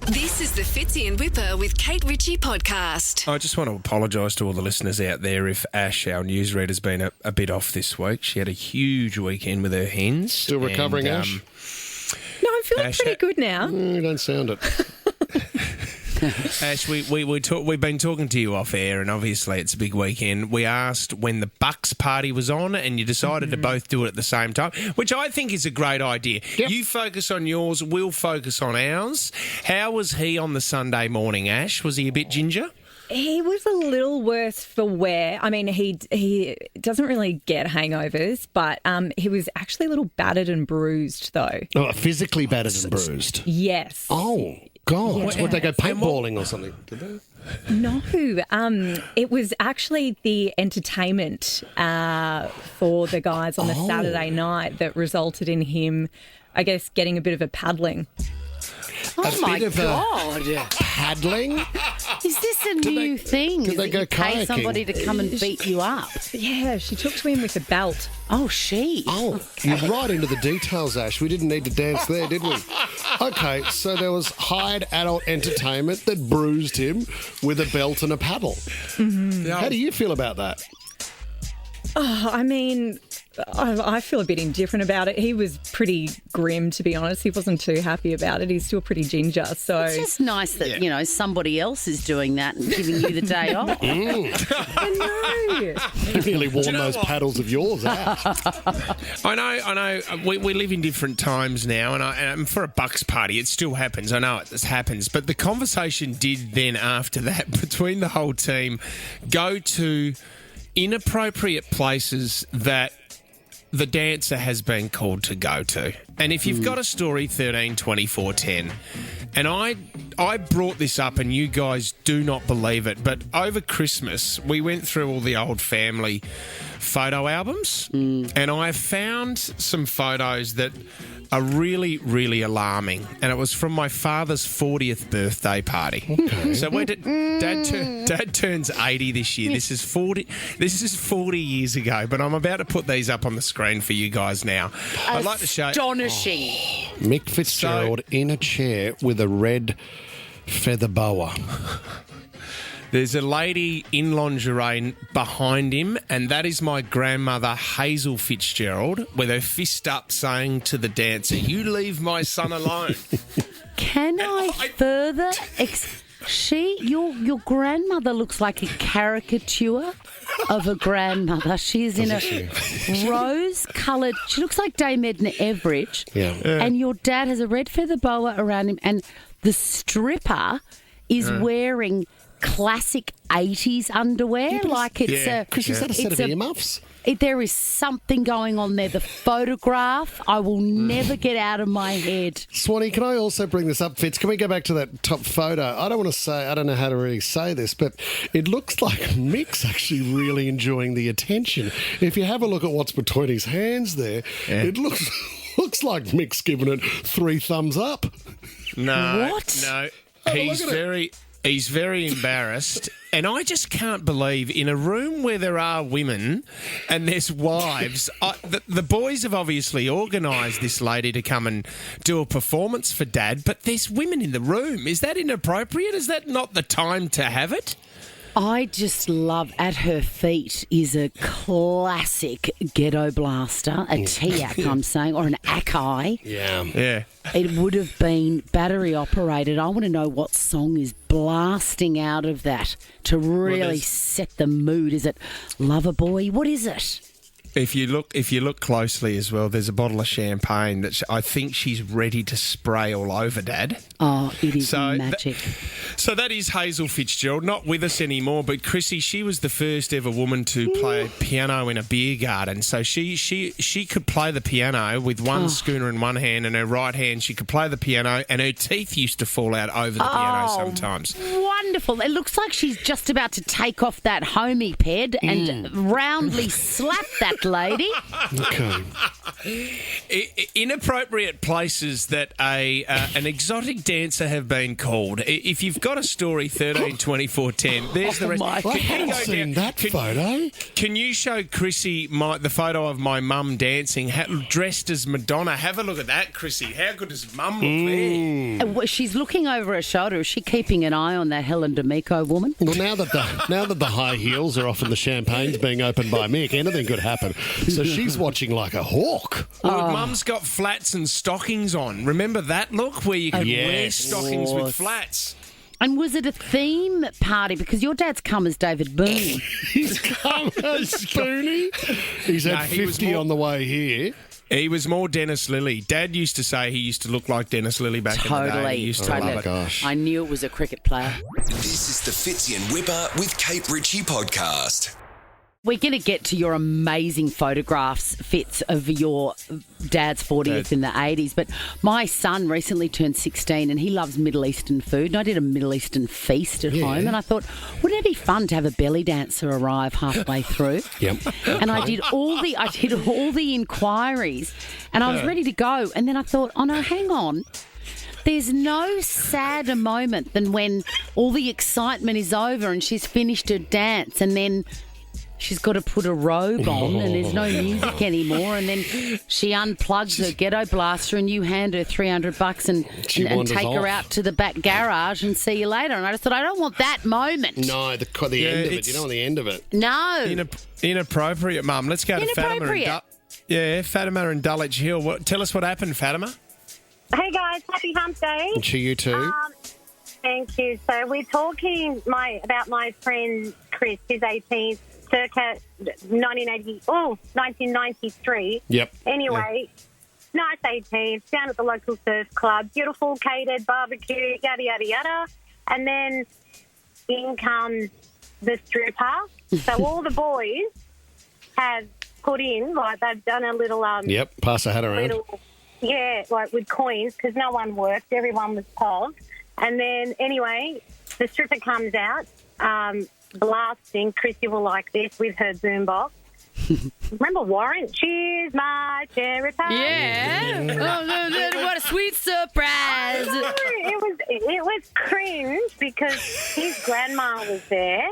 This is the Fitzy and Whipper with Kate Ritchie podcast. I just want to apologise to all the listeners out there if Ash, our newsreader, has been a bit off this week. She had a huge weekend with her hens. Still recovering, Ash? No, I'm feeling pretty good now. You don't sound it. Ash, we've been talking to you off air, and obviously it's a big weekend. We asked when the Bucks party was on, and you decided to both do it at the same time, which I think is a great idea. Yep. You focus on yours, we'll focus on ours. How was he on the Sunday morning, Ash? Was he a bit ginger? He was a little worse for wear. I mean, he doesn't really get hangovers, but he was actually a little battered and bruised, though. Oh, physically battered and bruised? Yes. Oh, God. Yeah. Would they go paintballing or something? Did they? No, it was actually the entertainment for the guys on the Saturday night that resulted in him, I guess, getting a bit of a paddling. Oh, my God. Paddling? Is this a new thing? Did they go pay kayaking? somebody to come and beat you up? Yeah, she took to him with a belt. Oh, she. Oh, you're right into the details, Ash. We didn't need to dance there, did we? Okay, so there was hired adult entertainment that bruised him with a belt and a paddle. Mm-hmm. How do you feel about that? Oh, I mean, I feel a bit indifferent about it. He was pretty grim, to be honest. He wasn't too happy about it. He's still pretty ginger, so... It's just nice that, you know, somebody else is doing that and giving you the day off. I know. You really worn those paddles of yours out. I know. We live in different times now, and for a Bucks party, it still happens. I know this happens, but the conversation did then after that between the whole team go to inappropriate places that the dancer has been called to go to. And if you've got a story, 13 24 10, and I brought this up and you guys do not believe it, but over Christmas we went through all the old family photo albums and I found some photos that are really, really alarming, and it was from my father's 40th birthday party. Okay. So Dad turns 80 this year. This is 40 years ago, but I'm about to put these up on the screen for you guys now. I'd like to show. Astonishing. Mick Fitzgerald in a chair with a red feather boa. There's a lady in lingerie behind him, and that is my grandmother, Hazel Fitzgerald, with her fist up saying to the dancer, "You leave my son alone." Can I further... Your grandmother looks like a caricature of a grandmother. She's in a rose-coloured... She looks like Dame Edna Everage. Yeah. And your dad has a red feather boa around him, and the stripper is wearing classic 80s underwear. Like it's a... Chris, is that a set of earmuffs? There is something going on there. The photograph, I will never get out of my head. Swanee, can I also bring this up, Fitz? Can we go back to that top photo? I don't know how to really say this, but it looks like Mick's actually really enjoying the attention. If you have a look at what's between his hands there, it looks like Mick's giving it 3 thumbs up. No. What? No. He's very embarrassed, and I just can't believe in a room where there are women and there's wives, the boys have obviously organised this lady to come and do a performance for Dad, but there's women in the room. Is that inappropriate? Is that not the time to have it? I just love, at her feet is a classic ghetto blaster, a Tiac, I'm saying, or an Akai. Yeah. It would have been battery operated. I want to know what song is blasting out of that to really set the mood. Is it Loverboy? What is it? If you look closely as well, there's a bottle of champagne that I think she's ready to spray all over Dad. Oh, it is magic. So that is Hazel Fitzgerald, not with us anymore, but Chrissy, she was the first ever woman to play piano in a beer garden. So she could play the piano with one schooner in one hand, and her right hand she could play the piano, and her teeth used to fall out over the piano sometimes. wonderful. It looks like she's just about to take off that homie ped and roundly slap that lady. Okay. Inappropriate places that an exotic dancer have been called. If you've got a story, 13, 24, 10, there's the rest. I haven't seen that photo. Can you show Chrissy the photo of my mum dancing, dressed as Madonna? Have a look at that, Chrissy. How good does mum look there? She's looking over her shoulder. Is she keeping an eye on that Helen D'Amico woman? Well, now that the high heels are off and the champagne's being opened by Mick, anything could happen. So she's watching like a hawk. Well, Mum's got flats and stockings on. Remember that look where you could wear stockings with flats? And was it a theme party? Because your dad's come as David Boone. He's come as Spoonie. He's had 50 on the way here. He was more Dennis Lilly. Dad used to say he used to look like Dennis Lilly back in the day. He used to love it. Gosh. I knew it was a cricket player. This is the Fitzy and Whipper with Kate Ritchie podcast. We're going to get to your amazing photographs, Fitz, of your dad's 40th in the 80s. But my son recently turned 16 and he loves Middle Eastern food. And I did a Middle Eastern feast at home. And I thought, wouldn't it be fun to have a belly dancer arrive halfway through? Yep. And I did all the inquiries and I was ready to go. And then I thought, oh no, hang on. There's no sadder moment than when all the excitement is over and she's finished her dance and then she's got to put a robe on and there's no music anymore, and then she unplugs her ghetto blaster and you hand her $300 and take her out to the back garage and see you later. And I just thought, I don't want that moment. No, the end of it. You don't want the end of it. No. Inappropriate, Mum. Let's go to Fatima. Fatima and Dulwich Hill. Tell us what happened, Fatima. Hey guys, happy hump day. And to you too. Thank you. So we're talking about my friend Chris, who's 18, circa 1993. Yep. Anyway, nice 18, down at the local surf club, beautiful catered barbecue, yada, yada, yada. And then in comes the stripper. So all the boys have put in, like they've done a little... Yep, pass a hat around. Like with coins, because no one worked. Everyone was pogged. And then, anyway, the stripper comes out, blasting. Chrissy will like this with her boombox. Remember Warren? Cheers, my cherry pie. Yeah. Oh, what a sweet surprise. It was cringe because his grandma was there.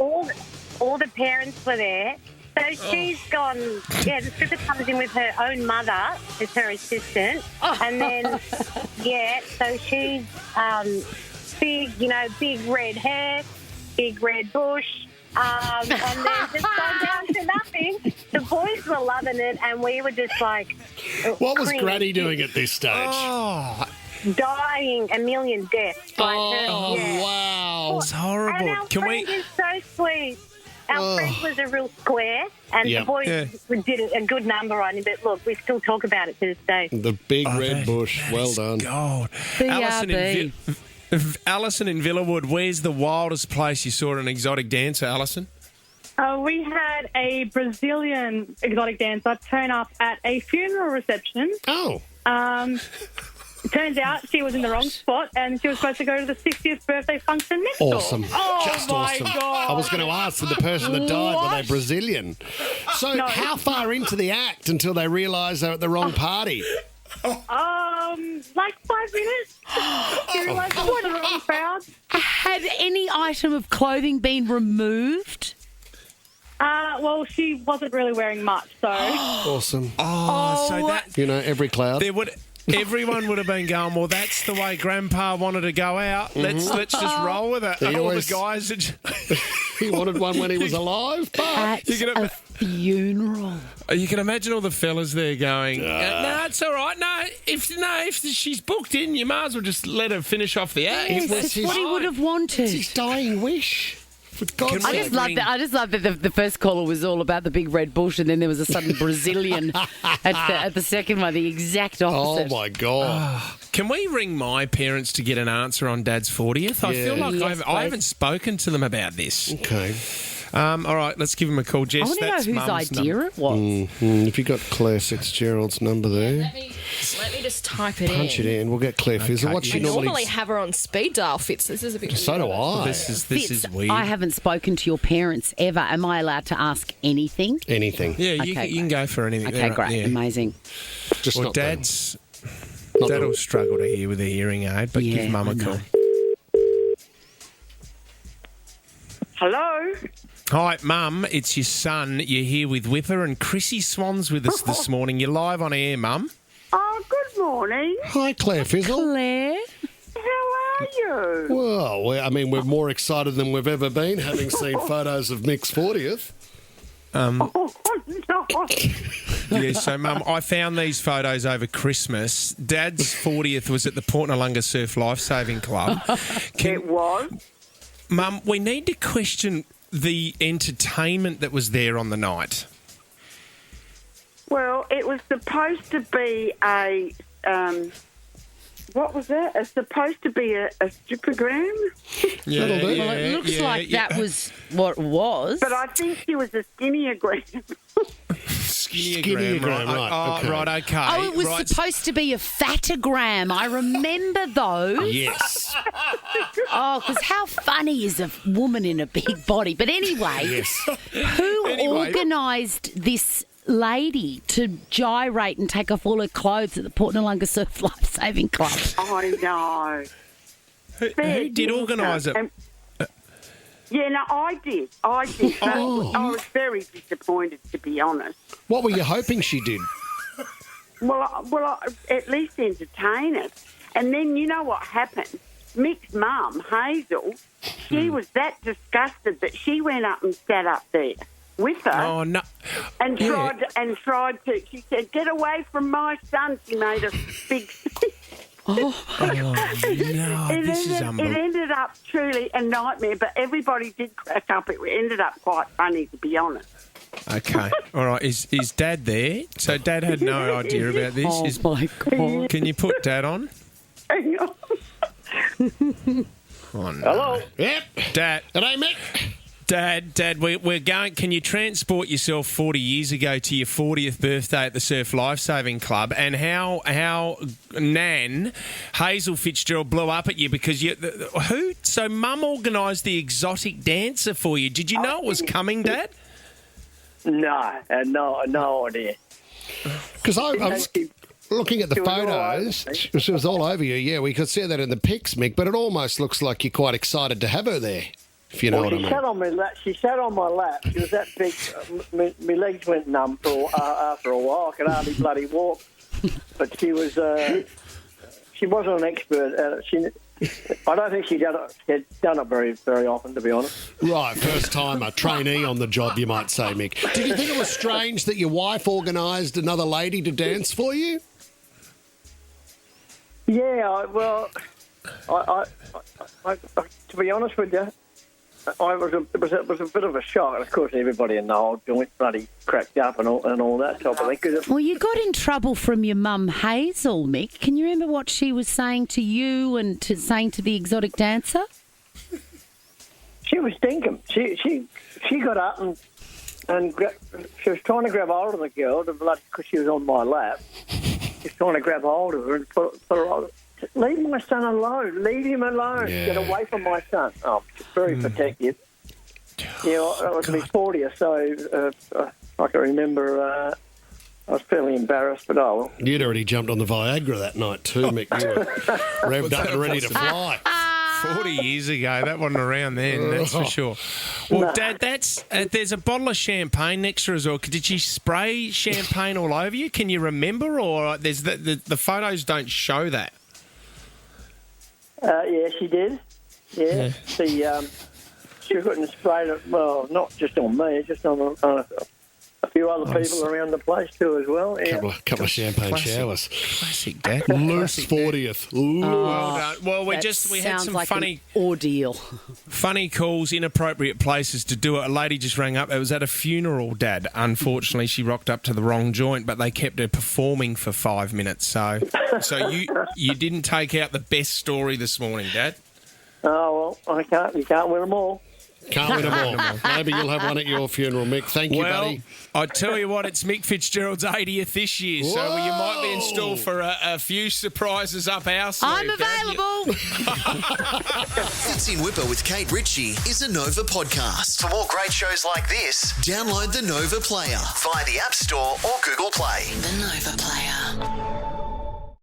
All the parents were there. So she's gone, the stripper comes in with her own mother as her assistant. And then, so she's big red hair, big red bush, and then just gone down to nothing. The boys were loving it, and we were just like... What was Granny doing at this stage? Dying a million deaths. Wow. It's horrible. And our friend is so sweet. Our friend was a real square, and the boys did a good number on him. But look, we still talk about it to this day. The big red bush. Well done. God. Alison in Villawood, where's the wildest place you saw an exotic dancer, Alison? We had a Brazilian exotic dancer turn up at a funeral reception. Oh. Turns out she was in the wrong spot and she was supposed to go to the 60th birthday function next door. Awesome. Just my awesome. God. I was going to ask, did the person that died, were they Brazilian? So how far into the act until they realise they're at the wrong party? Like 5 minutes. She realised it was the wrong crowd. Had any item of clothing been removed? Well, she wasn't really wearing much, so... Awesome. So that... every cloud. Everyone would have been going, well, that's the way Grandpa wanted to go out. Let's just roll with it. The guys... He wanted one when he was alive, but... At a funeral. You can imagine all the fellas there going, no, it's all right. No, if she's booked in, you might as well just let her finish off the act. Yes, that's what he would have wanted. It's his dying wish. I just love that the first caller was all about the big red bush, and then there was a sudden Brazilian at the second one, the exact opposite. Oh my God! Can we ring my parents to get an answer on Dad's 40th? I feel like I haven't spoken to them about this. Okay. All right, let's give him a call, Jess. I want to know That's whose Mum's idea number. it was. If you got Claire Fitzgerald's number there, Let me just type it punch in. it in. We'll get Claire Fitzgerald. Okay, What she I normally... normally have her on speed dial, Fitz. This is a bit So do weird. I. This is Fitz, weird. I haven't spoken to your parents ever. Am I allowed to ask anything? Anything. Yeah, Okay, you can go for anything. Okay, there, great. yeah. Amazing. Just Well, not them. Dad's... Not Dad'll them. struggle to hear with a hearing aid, but Yeah, give Mum I a know. call. Hello? Hi, Mum. It's your son. You're here with Whipper, and Chrissy Swan's with us this morning. You're live on air, Mum. Oh, good morning. Hi, Claire Fizzle. Claire? How are you? Well, we're more excited than we've ever been, having seen photos of Mick's 40th. Oh, no. Yeah, so, Mum, I found these photos over Christmas. Dad's 40th was at the Port Nalunga Surf Lifesaving Club. It was. Mum, we need to question the entertainment that was there on the night. Well, it was supposed to be a... what was that? It's supposed to be a strippogram. Yeah, That'll do. Well, it looks like that was what it was. But I think she was a skinnier-gram. Skinnier Gram, right, Oh, okay. right, okay. Oh, it was right. supposed to be a fatagram. I remember those. Yes. Oh, because how funny is a woman in a big body? But anyway, Yes. who Anyway. organised this lady to gyrate and take off all her clothes at the Port Nalunga Surf Lifesaving Club? I know. Who did organise it? Yeah, no, I did. I did. But Oh. I was very disappointed, to be honest. What were you hoping she did? Well, at least entertain us. And then you know what happened? Mick's mum, Hazel, she was that disgusted that she went up and sat up there with her Oh, no. and yeah. tried to. She said, "Get away from my son." She made a big. No, this is It unbelievable. ended up truly a nightmare, but everybody did crack up. It ended up quite funny, to be honest. Okay, all right. Is Dad there? So Dad had no idea about this. Oh, my God. Can you put Dad on? Hang on. Oh, no. Hello. Yep. Dad. G'day, Mick. Dad, we're going. Can you transport yourself 40 years ago to your 40th birthday at the Surf Lifesaving Club, and how Nan Hazel Fitzgerald blew up at you because who? So Mum organised the exotic dancer for you. Did you know it was coming, Dad? No, I had no idea. Because I was looking at the She was all photos. over She was all over you. Yeah, we could see that in the pics, Mick. But it almost looks like you're quite excited to have her there. If you know what I She mean. sat on my lap. She sat on my lap. She was that big. My legs went numb after a while. I could hardly bloody walk. But she was. She wasn't an expert at it. I don't think she'd done it very, very often, to be honest. Right, first timer, trainee on the job, you might say, Mick. Did you think it was strange that your wife organised another lady to dance for you? Yeah, to be honest with you, it was a bit of a shock. And of course, everybody in the whole joint bloody cracked up and all that type of thing. 'Cause Well, you got in trouble from your mum, Hazel, Mick. Can you remember what she was saying to you and saying to the exotic dancer? she was stinking. She got up and she was trying to grab hold of the girl, because she was on my lap. She was trying to grab hold of her and put her on. Leave my son alone. Leave him alone. Yeah. Get away from my son. Oh, very protective. Yeah, that was my 40th, so I can remember I was fairly embarrassed, but oh well. You'd already jumped on the Viagra that night too, Mick. You were revved up and ready to fly. 40 years ago, that wasn't around then, that's for sure. Well, Dad, there's a bottle of champagne next to her as well. Did she spray champagne all over you? Can you remember, or there's the photos don't show that? Yeah, she did. Yeah. She couldn't spray it, well, not just on me, just on a few other people around the place too as well. Yeah. Couple of champagne Classic. showers. Classic, Dad. Loose Classic, Dad. 40th. Ooh. Well done. Well, we That had sounds some like funny an ordeal. calls, inappropriate places to do it. A lady just rang up. It was at a funeral, Dad. Unfortunately, she rocked up to the wrong joint, but they kept her performing for 5 minutes. So you didn't take out the best story this morning, Dad. Oh well, you can't win them all. Can't win them all. Maybe you'll have one at your funeral, Mick. Thank you, Well, buddy. I tell you what, it's Mick Fitzgerald's 80th this year, so you might be in store for a few surprises up our sleeve. I'm available. Fitzy and Whipper with Kate Ritchie is a Nova podcast. For more great shows like this, download the Nova Player via the App Store or Google Play. The Nova Player.